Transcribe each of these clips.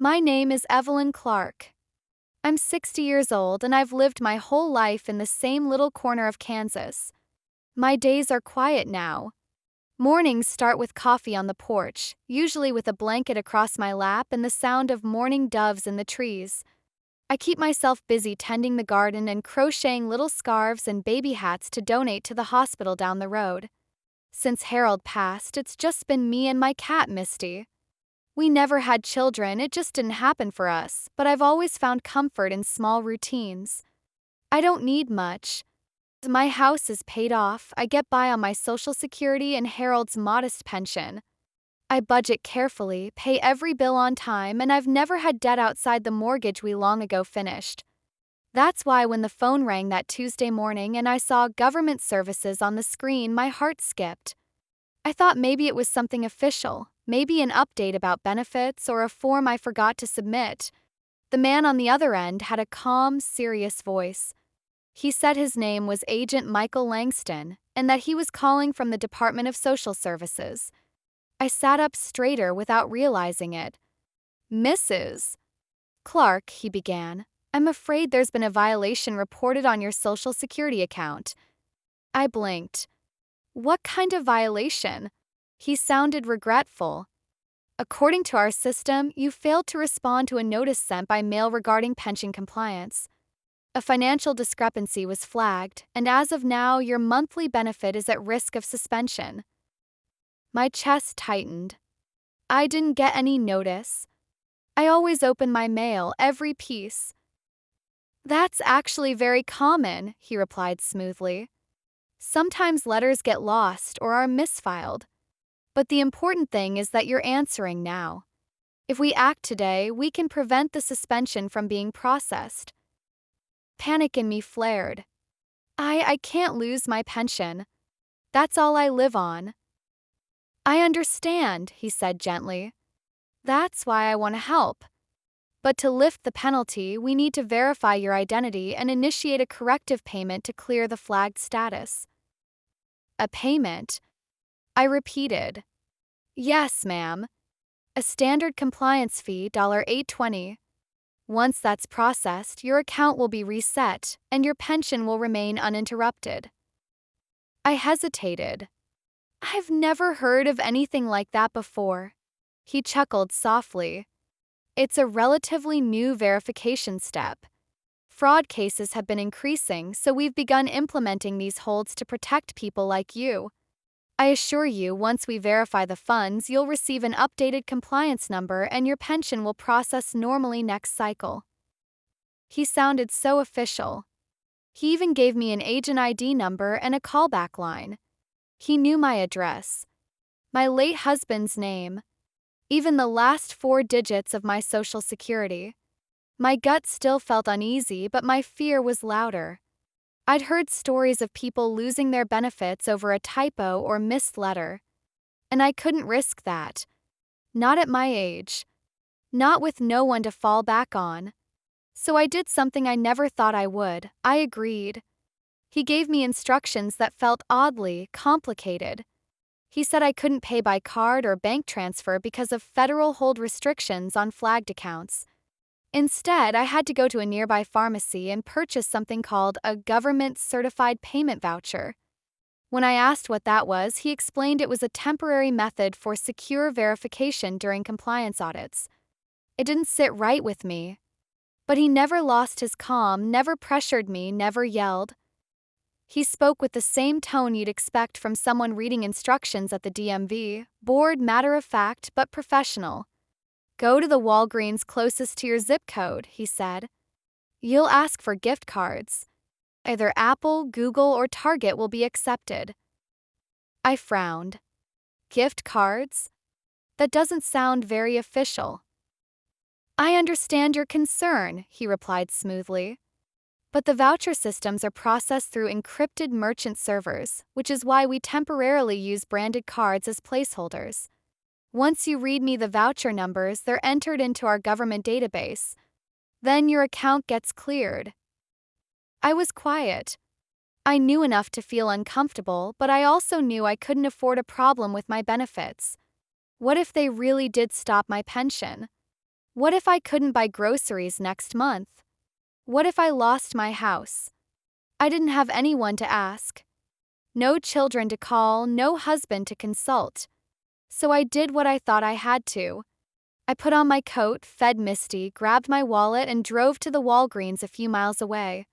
My name is Evelyn Clark. I'm 60 years old and I've lived my whole life in the same little corner of Kansas. My days are quiet now. Mornings start with coffee on the porch, usually with a blanket across my lap and the sound of mourning doves in the trees. I keep myself busy tending the garden and crocheting little scarves and baby hats to donate to the hospital down the road. Since Harold passed, it's just been me and my cat, Misty. We never had children, it just didn't happen for us, but I've always found comfort in small routines. I don't need much. My house is paid off, I get by on my Social Security and Harold's modest pension. I budget carefully, pay every bill on time, and I've never had debt outside the mortgage we long ago finished. That's why when the phone rang that Tuesday morning and I saw government services on the screen, my heart skipped. I thought maybe it was something official, maybe an update about benefits or a form I forgot to submit. The man on the other end had a calm, serious voice. He said his name was Agent Michael Langston and that he was calling from the Department of Social Services. I sat up straighter without realizing it. "Mrs. Clark," he began, "I'm afraid there's been a violation reported on your Social Security account." I blinked. "What kind of violation?" He sounded regretful. "According to our system, you failed to respond to a notice sent by mail regarding pension compliance. A financial discrepancy was flagged, and as of now, your monthly benefit is at risk of suspension." My chest tightened. I didn't get any notice. I always open my mail, every piece. "That's actually very common," he replied smoothly. "Sometimes letters get lost or are misfiled. But the important thing is that you're answering now. If we act today, we can prevent the suspension from being processed." Panic in me flared. I can't lose my pension. That's all I live on." "I understand," he said gently. "That's why I want to help. But to lift the penalty, we need to verify your identity and initiate a corrective payment to clear the flagged status." "A payment?" I repeated. "Yes, ma'am. A standard compliance fee, $8.20. Once that's processed, your account will be reset, and your pension will remain uninterrupted." I hesitated. "I've never heard of anything like that before." He chuckled softly. "It's a relatively new verification step. Fraud cases have been increasing, so we've begun implementing these holds to protect people like you. I assure you, once we verify the funds, you'll receive an updated compliance number and your pension will process normally next cycle." He sounded so official. He even gave me an agent ID number and a callback line. He knew my address, my late husband's name, even the last 4 digits of my Social Security. My gut still felt uneasy, but my fear was louder. I'd heard stories of people losing their benefits over a typo or missed letter. And I couldn't risk that. Not at my age. Not with no one to fall back on. So I did something I never thought I would. I agreed. He gave me instructions that felt oddly complicated. He said I couldn't pay by card or bank transfer because of federal hold restrictions on flagged accounts. Instead, I had to go to a nearby pharmacy and purchase something called a government-certified payment voucher. When I asked what that was, he explained it was a temporary method for secure verification during compliance audits. It didn't sit right with me. But he never lost his calm, never pressured me, never yelled. He spoke with the same tone you'd expect from someone reading instructions at the DMV, bored, matter-of-fact, but professional. "Go to the Walgreens closest to your zip code," he said. "You'll ask for gift cards. Either Apple, Google, or Target will be accepted." I frowned. "Gift cards? That doesn't sound very official." "I understand your concern," he replied smoothly. "But the voucher systems are processed through encrypted merchant servers, which is why we temporarily use branded cards as placeholders. Once you read me the voucher numbers, they're entered into our government database. Then your account gets cleared." I was quiet. I knew enough to feel uncomfortable, but I also knew I couldn't afford a problem with my benefits. What if they really did stop my pension? What if I couldn't buy groceries next month? What if I lost my house? I didn't have anyone to ask. No children to call, no husband to consult. So I did what I thought I had to. I put on my coat, fed Misty, grabbed my wallet, and drove to the Walgreens a few miles away.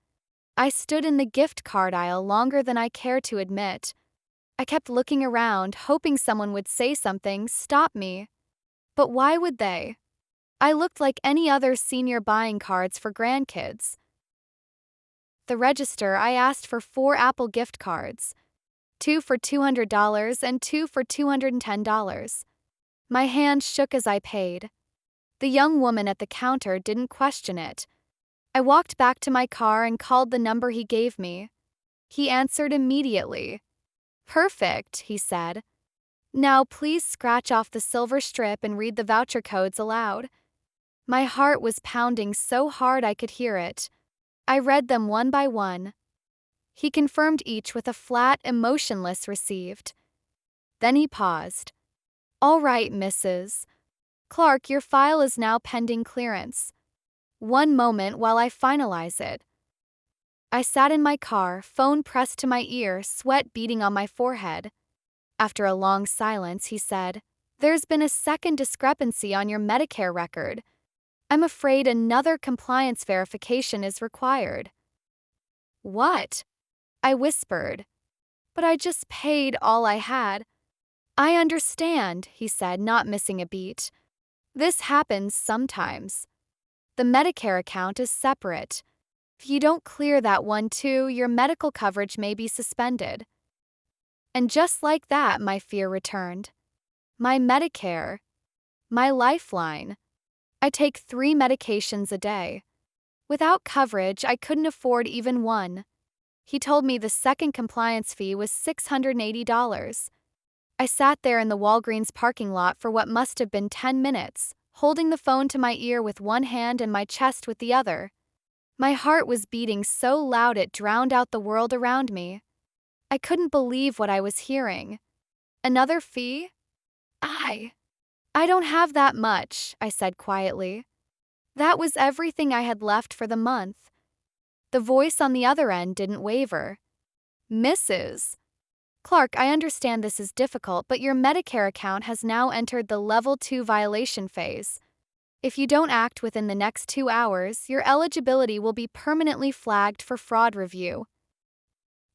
I stood in the gift card aisle longer than I care to admit. I kept looking around, hoping someone would say something, stop me. But why would they? I looked like any other senior buying cards for grandkids. The register, I asked for 4 Apple gift cards. 2 for $200 and 2 for $210. My hand shook as I paid. The young woman at the counter didn't question it. I walked back to my car and called the number he gave me. He answered immediately. Perfect, he said. Now please scratch off the silver strip and read the voucher codes aloud. My heart was pounding so hard I could hear it. I read them one by one. He confirmed each with a flat, emotionless received. Then he paused. All right, Mrs. Clark, your file is now pending clearance. One moment while I finalize it. I sat in my car, phone pressed to my ear, sweat beading on my forehead. After a long silence, he said, There's been a second discrepancy on your Medicare record. I'm afraid another compliance verification is required. What? I whispered. But I just paid all I had. I understand, he said, not missing a beat. This happens sometimes. The Medicare account is separate. If you don't clear that one too, your medical coverage may be suspended. And just like that, my fear returned. My Medicare. My lifeline. I take 3 medications a day. Without coverage, I couldn't afford even one. He told me the second compliance fee was $680. I sat there in the Walgreens parking lot for what must have been 10 minutes, holding the phone to my ear with one hand and my chest with the other. My heart was beating so loud it drowned out the world around me. I couldn't believe what I was hearing. Another fee? I don't have that much, I said quietly. That was everything I had left for the month. The voice on the other end didn't waver. Mrs. Clark, I understand this is difficult, but your Medicare account has now entered the Level 2 violation phase. If you don't act within the next 2 hours, your eligibility will be permanently flagged for fraud review.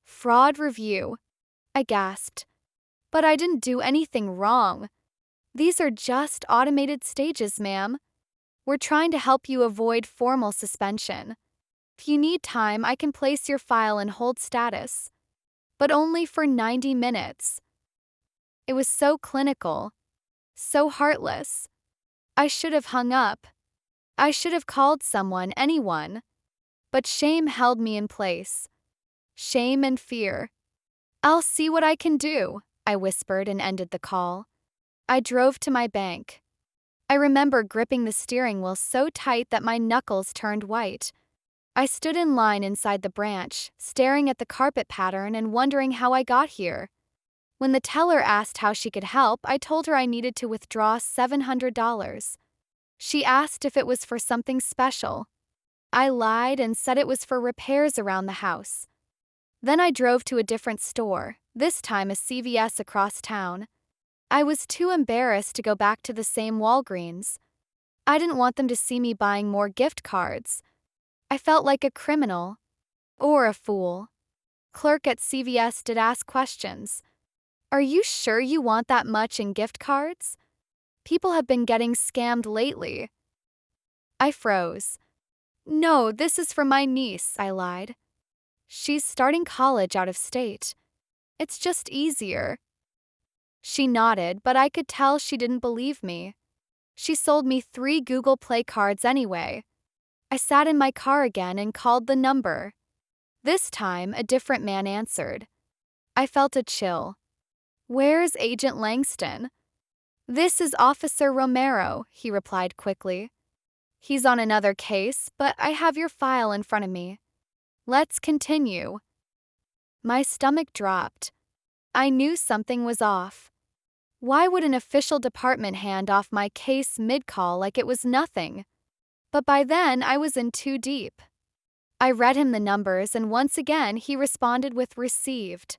Fraud review? I gasped. But I didn't do anything wrong. These are just automated stages, ma'am. We're trying to help you avoid formal suspension. If you need time, I can place your file in hold status. But only for 90 minutes. It was so clinical. So heartless. I should have hung up. I should have called someone, anyone. But shame held me in place. Shame and fear. I'll see what I can do, I whispered and ended the call. I drove to my bank. I remember gripping the steering wheel so tight that my knuckles turned white. I stood in line inside the branch, staring at the carpet pattern and wondering how I got here. When the teller asked how she could help, I told her I needed to withdraw $700. She asked if it was for something special. I lied and said it was for repairs around the house. Then I drove to a different store, this time a CVS across town. I was too embarrassed to go back to the same Walgreens. I didn't want them to see me buying more gift cards. I felt like a criminal. Or a fool. Clerk at CVS did ask questions. Are you sure you want that much in gift cards? People have been getting scammed lately. I froze. No, this is for my niece, I lied. She's starting college out of state. It's just easier. She nodded, but I could tell she didn't believe me. She sold me 3 Google Play cards anyway. I sat in my car again and called the number. This time, a different man answered. I felt a chill. Where's Agent Langston? This is Officer Romero, he replied quickly. He's on another case, but I have your file in front of me. Let's continue. My stomach dropped. I knew something was off. Why would an official department hand off my case mid-call like it was nothing? But by then, I was in too deep. I read him the numbers, and once again he responded with received.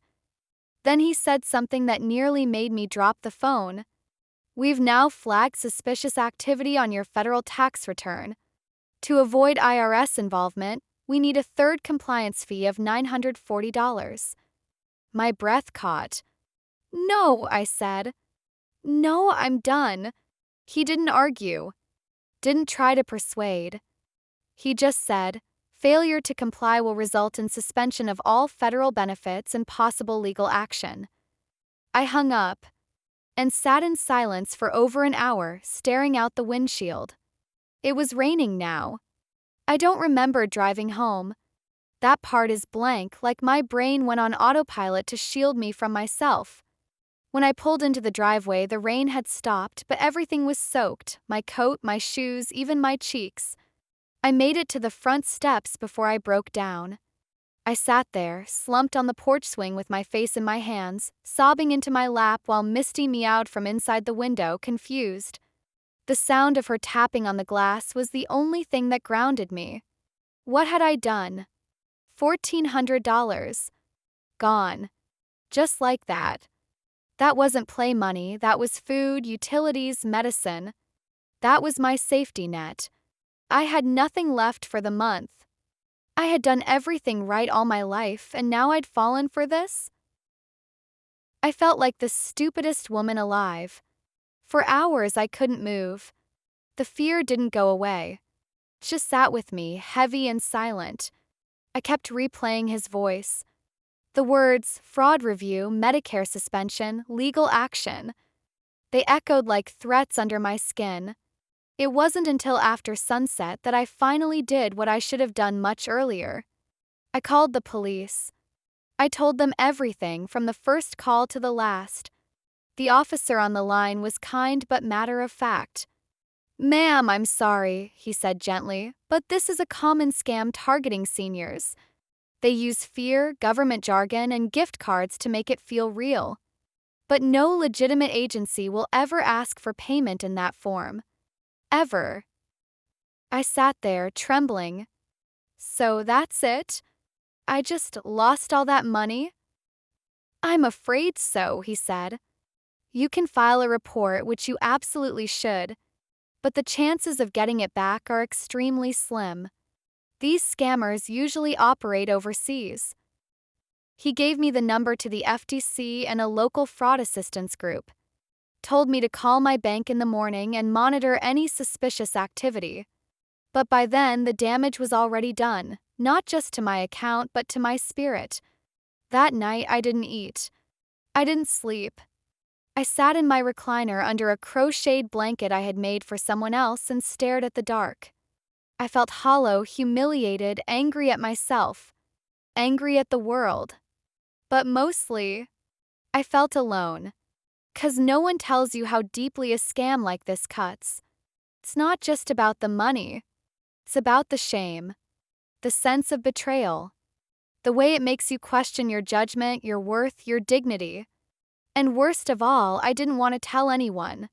Then he said something that nearly made me drop the phone. We've now flagged suspicious activity on your federal tax return. To avoid IRS involvement, we need a third compliance fee of $940. My breath caught. No, I said. No, I'm done. He didn't argue. Didn't try to persuade. He just said, failure to comply will result in suspension of all federal benefits and possible legal action. I hung up and sat in silence for over an hour, staring out the windshield. It was raining now. I don't remember driving home. That part is blank, like my brain went on autopilot to shield me from myself. When I pulled into the driveway, the rain had stopped, but everything was soaked, my coat, my shoes, even my cheeks. I made it to the front steps before I broke down. I sat there, slumped on the porch swing with my face in my hands, sobbing into my lap while Misty meowed from inside the window, confused. The sound of her tapping on the glass was the only thing that grounded me. What had I done? $1,400. Gone. Just like that. That wasn't play money, that was food, utilities, medicine. That was my safety net. I had nothing left for the month. I had done everything right all my life, and now I'd fallen for this? I felt like the stupidest woman alive. For hours I couldn't move. The fear didn't go away. It just sat with me, heavy and silent. I kept replaying his voice. The words, fraud review, Medicare suspension, legal action. They echoed like threats under my skin. It wasn't until after sunset that I finally did what I should have done much earlier. I called the police. I told them everything from the first call to the last. The officer on the line was kind but matter of fact. "Ma'am, I'm sorry," he said gently, "but this is a common scam targeting seniors. They use fear, government jargon, and gift cards to make it feel real. But no legitimate agency will ever ask for payment in that form. Ever." I sat there, trembling. So that's it? I just lost all that money? "I'm afraid so," he said. "You can file a report, which you absolutely should, but the chances of getting it back are extremely slim. These scammers usually operate overseas." He gave me the number to the FTC and a local fraud assistance group. Told me to call my bank in the morning and monitor any suspicious activity. But by then, the damage was already done, not just to my account but to my spirit. That night, I didn't eat. I didn't sleep. I sat in my recliner under a crocheted blanket I had made for someone else and stared at the dark. I felt hollow, humiliated, angry at myself, angry at the world. But mostly, I felt alone. 'Cause no one tells you how deeply a scam like this cuts. It's not just about the money. It's about the shame, the sense of betrayal, the way it makes you question your judgment, your worth, your dignity. And worst of all, I didn't want to tell anyone.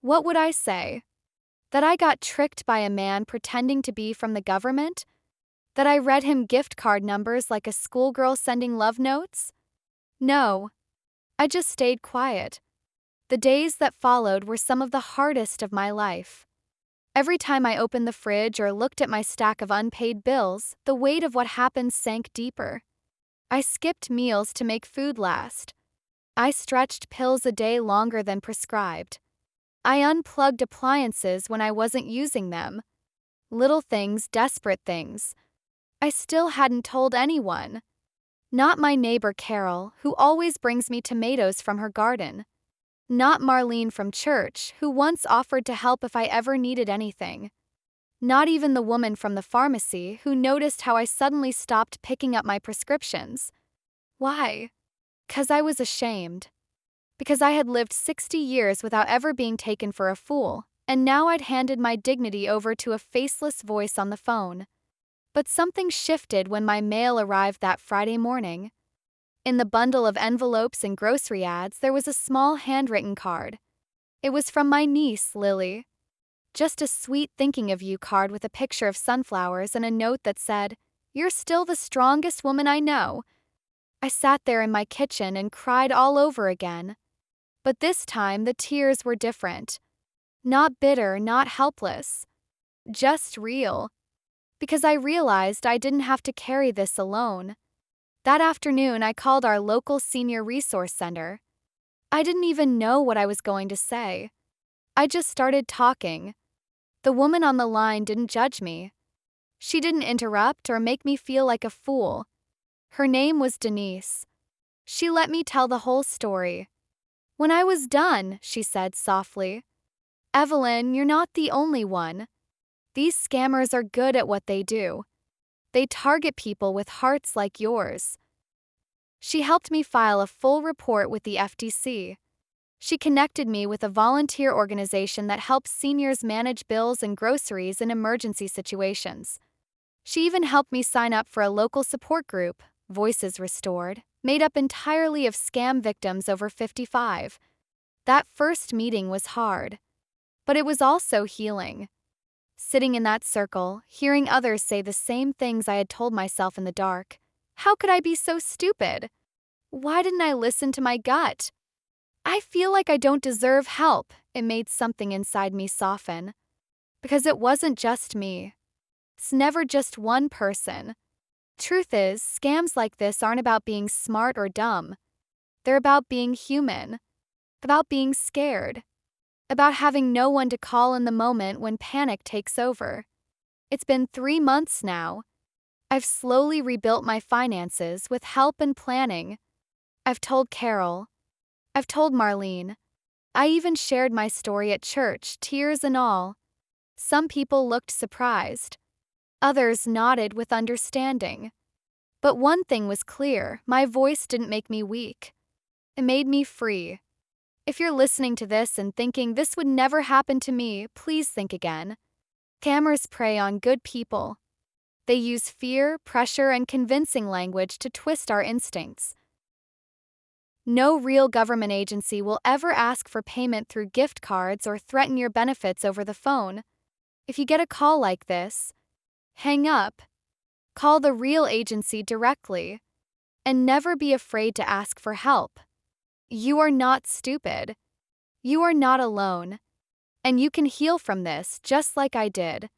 What would I say? That I got tricked by a man pretending to be from the government? That I read him gift card numbers like a schoolgirl sending love notes? No. I just stayed quiet. The days that followed were some of the hardest of my life. Every time I opened the fridge or looked at my stack of unpaid bills, the weight of what happened sank deeper. I skipped meals to make food last. I stretched pills a day longer than prescribed. I unplugged appliances when I wasn't using them. Little things, desperate things. I still hadn't told anyone. Not my neighbor Carol, who always brings me tomatoes from her garden. Not Marlene from church, who once offered to help if I ever needed anything. Not even the woman from the pharmacy who noticed how I suddenly stopped picking up my prescriptions. Why? 'Cause I was ashamed. Because I had lived 60 years without ever being taken for a fool, and now I'd handed my dignity over to a faceless voice on the phone. But something shifted when my mail arrived that Friday morning. In the bundle of envelopes and grocery ads, there was a small handwritten card. It was from my niece, Lily. Just a sweet thinking of you card with a picture of sunflowers and a note that said, "You're still the strongest woman I know." I sat there in my kitchen and cried all over again. But this time the tears were different. Not bitter, not helpless. Just real. Because I realized I didn't have to carry this alone. That afternoon, I called our local senior resource center. I didn't even know what I was going to say. I just started talking. The woman on the line didn't judge me. She didn't interrupt or make me feel like a fool. Her name was Denise. She let me tell the whole story. When I was done, she said softly, "Evelyn, you're not the only one. These scammers are good at what they do. They target people with hearts like yours." She helped me file a full report with the FTC. She connected me with a volunteer organization that helps seniors manage bills and groceries in emergency situations. She even helped me sign up for a local support group, Voices Restored, made up entirely of scam victims over 55. That first meeting was hard, but it was also healing. Sitting in that circle, hearing others say the same things I had told myself in the dark. How could I be so stupid? Why didn't I listen to my gut? I feel like I don't deserve help. It made something inside me soften. Because it wasn't just me. It's never just one person. Truth is, scams like this aren't about being smart or dumb. They're about being human. About being scared. About having no one to call in the moment when panic takes over. It's been 3 months now. I've slowly rebuilt my finances with help and planning. I've told Carol. I've told Marlene. I even shared my story at church, tears and all. Some people looked surprised. Others nodded with understanding. But one thing was clear, my voice didn't make me weak. It made me free. If you're listening to this and thinking this would never happen to me, please think again. Scammers prey on good people. They use fear, pressure, and convincing language to twist our instincts. No real government agency will ever ask for payment through gift cards or threaten your benefits over the phone. If you get a call like this, hang up. Call the real agency directly. And never be afraid to ask for help. You are not stupid. You are not alone. And you can heal from this just like I did.